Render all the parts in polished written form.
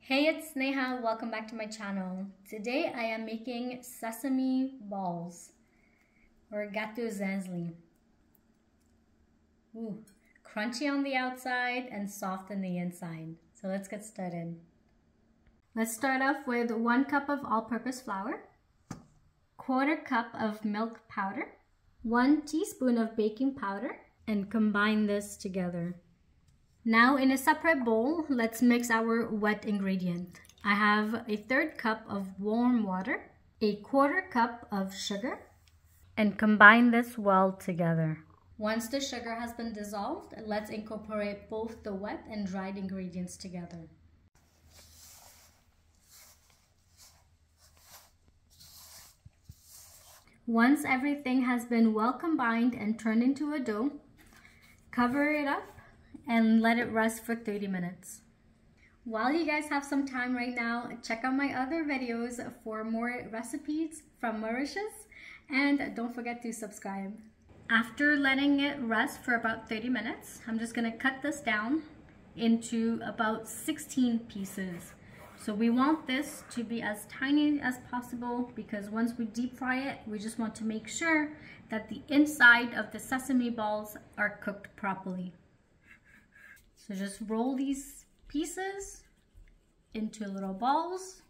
Hey, it's Neha. Welcome back to my channel. Today I am making sesame balls or Gato Zinzli. Ooh, crunchy on the outside and soft on the inside. So let's get started. Let's start off with 1 cup of all-purpose flour, 1/4 cup of milk powder, 1 teaspoon of baking powder, and combine this together. Now in a separate bowl, let's mix our wet ingredient. I have a 1/3 cup of warm water, a 1/4 cup of sugar, and combine this well together. Once the sugar has been dissolved, let's incorporate both the wet and dried ingredients together. Once everything has been well combined and turned into a dough, cover it up and let it rest for 30 minutes. While you guys have some time right now, check out my other videos for more recipes from Mauritius, and don't forget to subscribe. After letting it rest for about 30 minutes, I'm just gonna cut this down into about 16 pieces. So we want this to be as tiny as possible because once we deep fry it, we just want to make sure that the inside of the sesame balls are cooked properly. So just roll these pieces into little balls.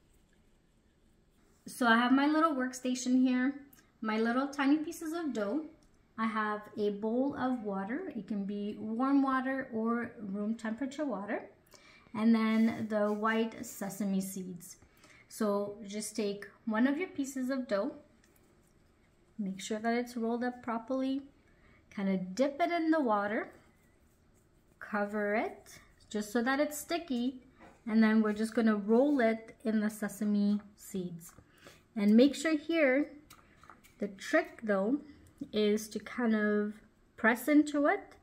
So I have my little workstation here, my little tiny pieces of dough. I have a bowl of water. It can be warm water or room temperature water. And then the white sesame seeds. So just take one of your pieces of dough, make sure that it's rolled up properly, kind of dip it in the water, cover it just so that it's sticky, and then we're just going to roll it in the sesame seeds. And make sure here, the trick though is to kind of press into it,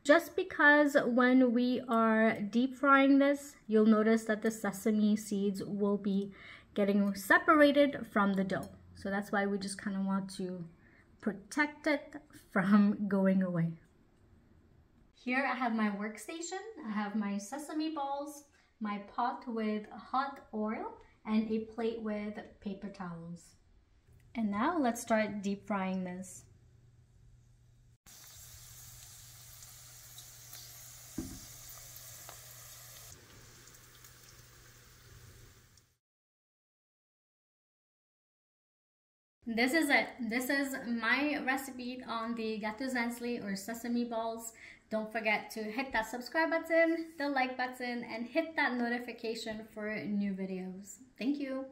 just because when we are deep frying this, you'll notice that the sesame seeds will be getting separated from the dough. So that's why we just kind of want to protect it from going away. Here I have my workstation. I have my sesame balls, my pot with hot oil, and a plate with paper towels. And now let's start deep frying this. This is it. This is my recipe on the Gato Zinzli or sesame balls. Don't forget to hit that subscribe button, the like button, and hit that notification for new videos. Thank you.